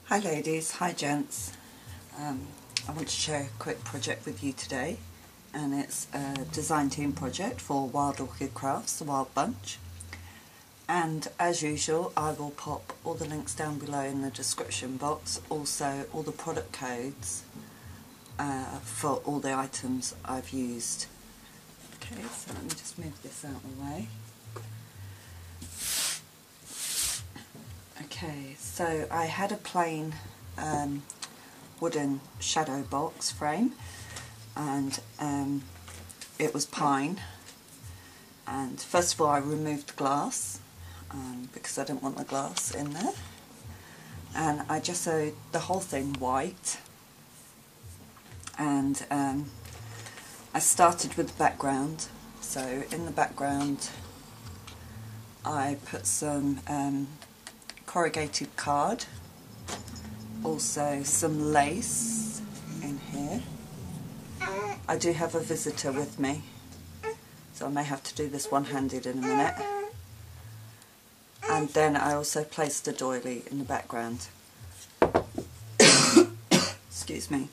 Hi ladies, hi gents. I want to share a quick project with you today, and it's a design team project for Wild Orchid Crafts, the Wild Bunch. And as usual, I will pop all the links down below in the description box, also all the product codes for all the items I've used. Okay, so let me just move this out of the way. Okay, so I had a plain wooden shadow box frame, and it was pine. And first of all, I removed the glass because I didn't want the glass in there, and I just sewed the whole thing white. And I started with the background. So in the background, I put some corrugated card, also some lace in here. I do have a visitor with me, so I may have to do this one-handed in a minute. And then I also placed a doily in the background. Excuse me.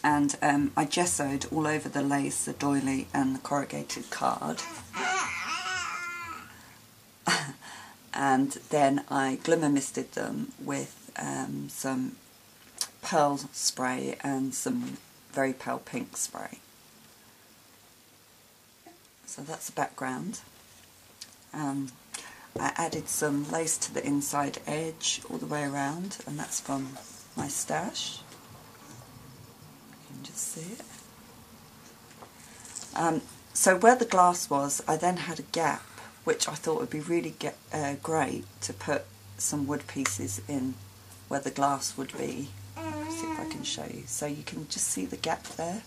And I gessoed all over the lace, the doily and the corrugated card. And then I glimmer misted them with some pearl spray and some very pale pink spray. So that's the background. I added some lace to the inside edge all the way around, and that's from my stash. You can just see it. So where the glass was, I then had a gap, which I thought would be really great to put some wood pieces in where the glass would be. Let's see if I can show you. So you can just see the gap there.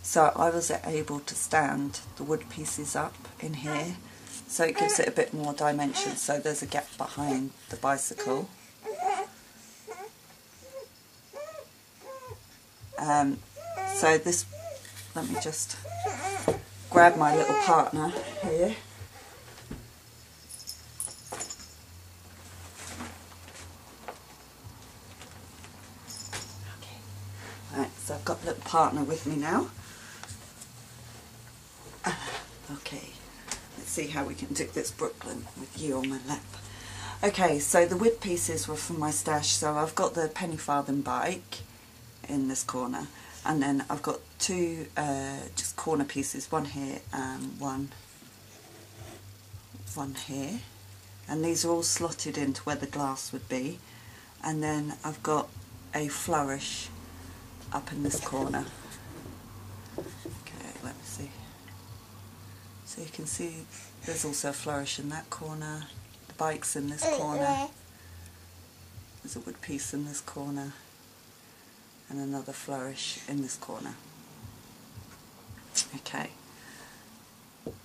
So I was able to stand the wood pieces up in here, so it gives it a bit more dimension. So there's a gap behind the bicycle. So this, let me just grab my little partner here. Right, so I've got a little partner with me now. Okay, let's see how we can do this, Brooklyn, with you on my lap. Okay, so the wood pieces were from my stash, so I've got the penny farthing bike in this corner, and then I've got two just corner pieces, one here and one here, and these are all slotted into where the glass would be. And then I've got a flourish up in this corner. Okay, let me see. So you can see there's also a flourish in that corner, the bike's in this corner, there's a wood piece in this corner, and another flourish in this corner. Okay,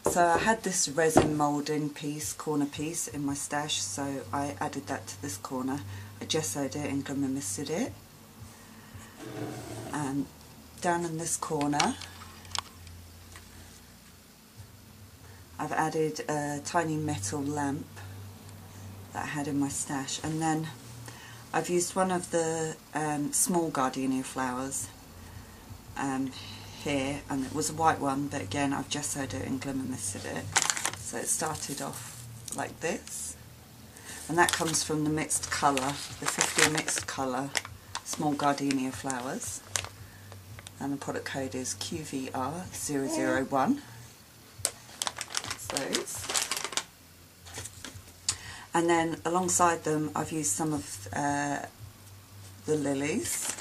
so I had this resin moulding piece, corner piece, in my stash, so I added that to this corner. I gessoed it and glimmer misted it. And down in this corner, I've added a tiny metal lamp that I had in my stash, and then I've used one of the small gardenia flowers here, and it was a white one, but again I've gessoed it and glimmer misted it. So it started off like this, and that comes from the mixed colour, the 50 mixed colour small gardenia flowers, and the product code is QVR001. That's those. And then alongside them I've used some of the lilies,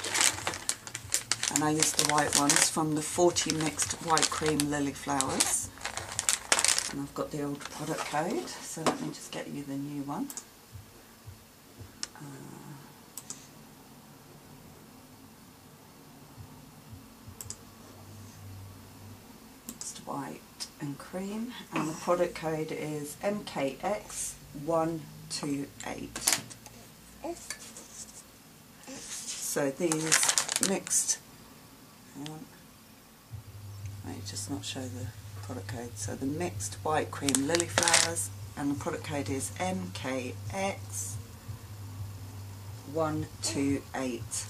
and I used the white ones from the 40 mixed white cream lily flowers, and I've got the old product code, so let me just get you the new one. Mixed white and cream, and the product code is MKX-654. So these mixed, let me just not show the product code. So the mixed white cream lily flowers, and the product code is MKX 128.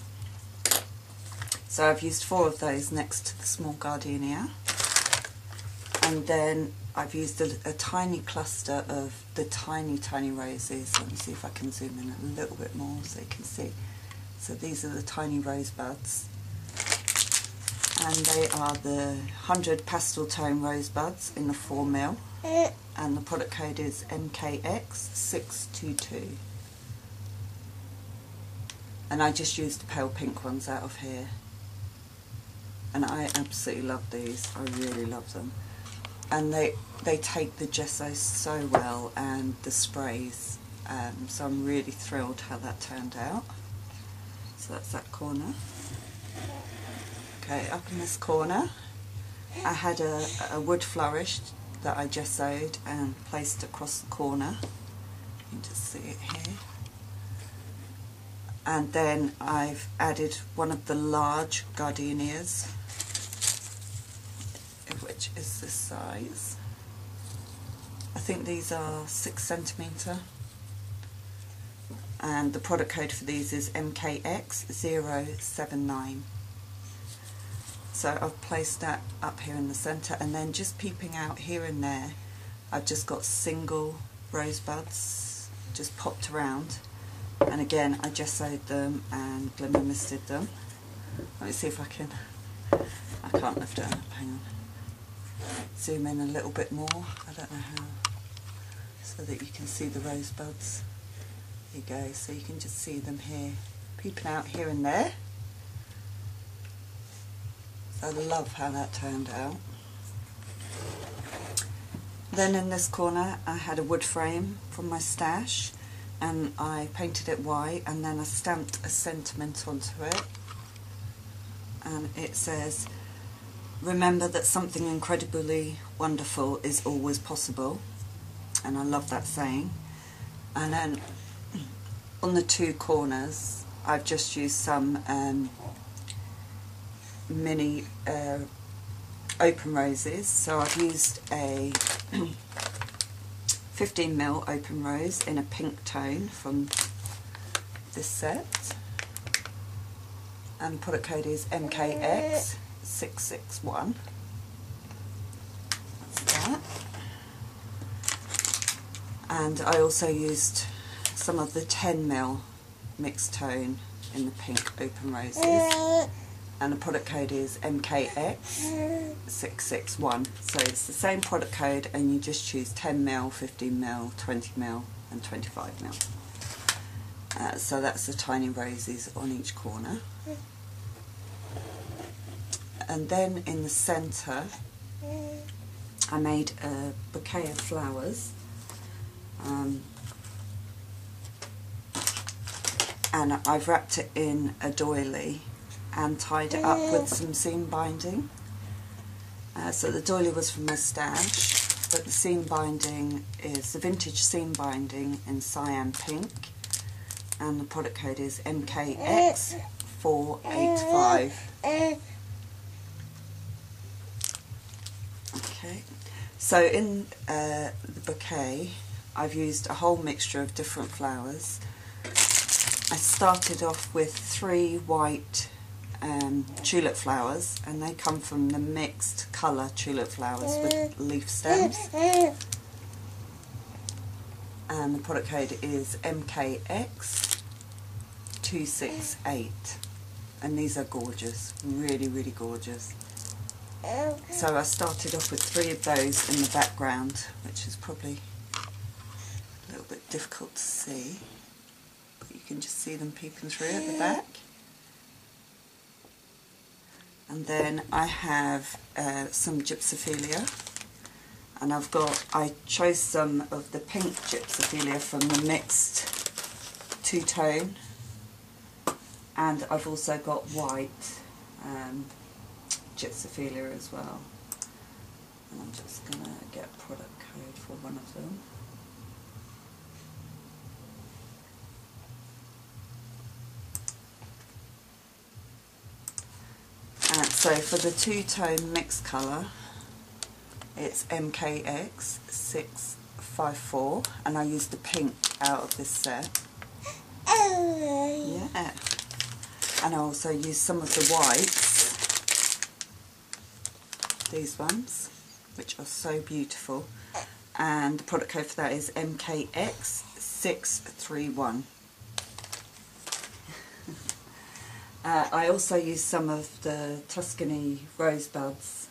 So I've used 4 of those next to the small gardenia, and then I've used a tiny cluster of the tiny roses. Let me see if I can zoom in a little bit more so you can see. So these are the tiny rosebuds, and they are the 100 pastel tone rosebuds in the 4mm, and the product code is MKX-654. And I just used the pale pink ones out of here, and I absolutely love these. I really love them, and they take the gesso so well, and the sprays, so I'm really thrilled how that turned out. So that's that corner. Okay, up in this corner I had a wood flourish that I gessoed and placed across the corner. You can just see it here. And then I've added one of the large gardenias, which is this size. I think these are 6 centimetre, and the product code for these is MKX-079. So I've placed that up here in the centre, and then just peeping out here and there I've just got single rosebuds just popped around, and again I gessoed them and glimmer misted them. Let me see if I can't lift it up, hang on. Zoom in a little bit more, I don't know how, so that you can see the rosebuds. There you go, so you can just see them here, peeping out here and there. So I love how that turned out. Then in this corner I had a wood frame from my stash, and I painted it white, and then I stamped a sentiment onto it, and it says, "Remember that something incredibly wonderful is always possible," and I love that saying. And then on the 2 corners I've just used some mini open roses. So I've used a 15mm open rose in a pink tone from this set, and the product code is MKX-661. That's that. And I also used some of the 10mm mixed tone in the pink open roses, and the product code is MKX-661. So it's the same product code, and you just choose 10mm, 15mm, 20mm and 25mm. So that's the tiny roses on each corner. And then in the centre I made a bouquet of flowers, and I've wrapped it in a doily and tied it up with some seam binding. So the doily was from my stash, but the seam binding is the vintage seam binding in Siam pink, and the product code is MKX-485. Okay, so in the bouquet I've used a whole mixture of different flowers. I started off with 3 white tulip flowers, and they come from the mixed colour tulip flowers with leaf stems, and the product code is MKX-268, and these are gorgeous, really gorgeous. So I started off with 3 of those in the background, which is probably a little bit difficult to see, but you can just see them peeping through at the back. And then I have some Gypsophilia, and I chose some of the pink Gypsophilia from the mixed 2-tone, and I've also got white Gypsophilia as well. And I'm just going to get a product code for one of them. So for the 2-tone mixed colour, it's MKX-654, and I used the pink out of this set. Yeah. And I also use some of the whites, these ones, which are so beautiful. And the product code for that is MKX-654. I also use some of the Tuscany rosebuds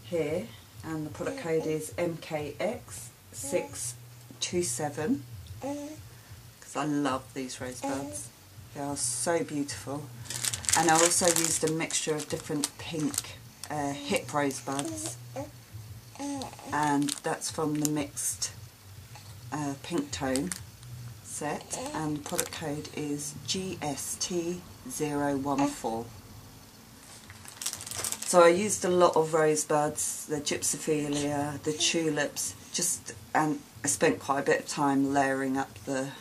here, and the product code is MKX-627, because I love these rosebuds. They are so beautiful. And I also used a mixture of different pink hip rosebuds, and that's from the mixed pink tone set, and the product code is GST014. So I used a lot of rosebuds, the Gypsophilia, the tulips, and I spent quite a bit of time layering up the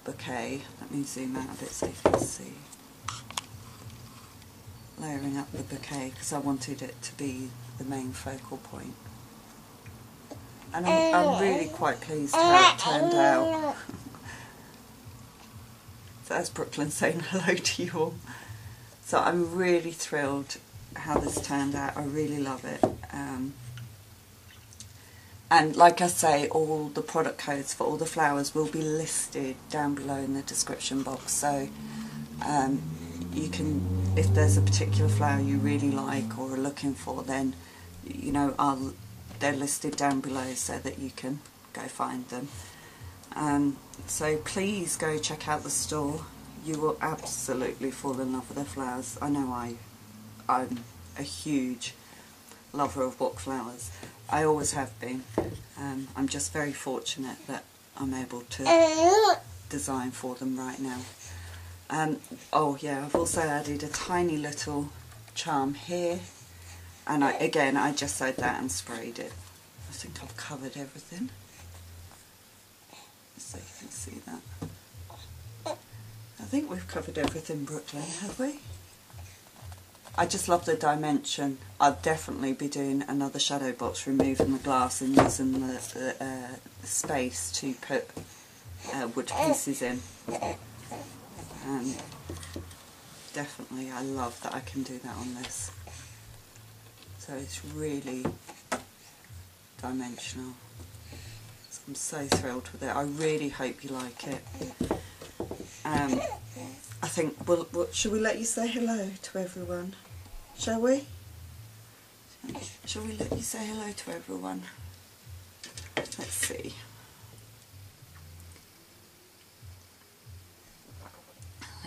bouquet. Let me zoom out a bit so you can see. Layering up the bouquet because I wanted it to be the main focal point. And I'm really quite pleased how it turned out. So that's Brooklyn saying hello to you all. So I'm really thrilled how this turned out. I really love it. And like I say, all the product codes for all the flowers will be listed down below in the description box. So you can, if there's a particular flower you really like or are looking for, then you know they're listed down below so that you can go find them. So please go check out the store. You will absolutely fall in love with the flowers. I know I'm a huge lover of book flowers. I always have been. I'm just very fortunate that I'm able to design for them right now. Oh yeah, I've also added a tiny little charm here, and I just sewed that and sprayed it. I think I've covered everything, so you can see that. I think we've covered everything, Brooklyn, have we? I just love the dimension. I'll definitely be doing another shadow box, removing the glass and using the space to put wood pieces in. Definitely, I love that I can do that on this. So it's really dimensional. So I'm so thrilled with it. I really hope you like it. I think, shall we let you say hello to everyone? Shall we? Shall we let you say hello to everyone? Let's see.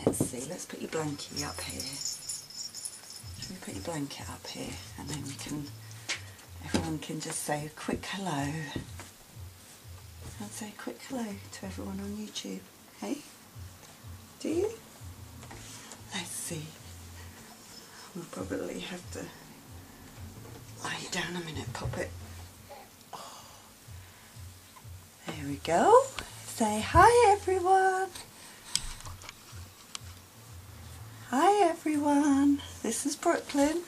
Let's see, let's put your blankie up here. Shall we put your blanket up here, and then everyone can just say a quick hello. I'll say a quick hello to everyone on YouTube. Hey? Do you? Let's see. We'll probably have to lie it down a minute, pop it. Oh. There we go. Say hi everyone. Hi everyone. This is Brooklyn.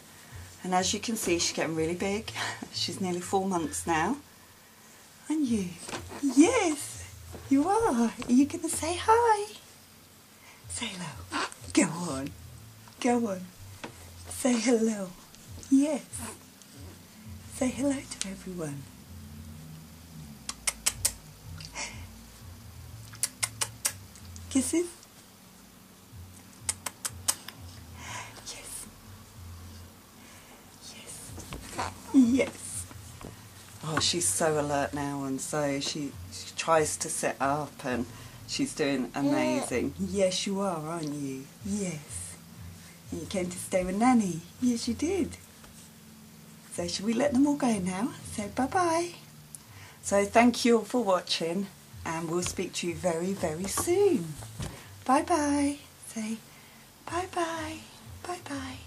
And as you can see, she's getting really big. She's nearly 4 months now. Aren't you? Yes, you are. Are you going to say hi? Say hello. Go on. Go on. Say hello. Yes. Say hello to everyone. Kisses? Yes. Yes. Yes. Oh, she's so alert now, and so she tries to sit up, and she's doing amazing. Yes, you are, aren't you? Yes. And you came to stay with Nanny. Yes, you did. So shall we let them all go now? Say bye-bye. So thank you all for watching, and we'll speak to you very, very soon. Bye-bye. Say bye-bye. Bye-bye.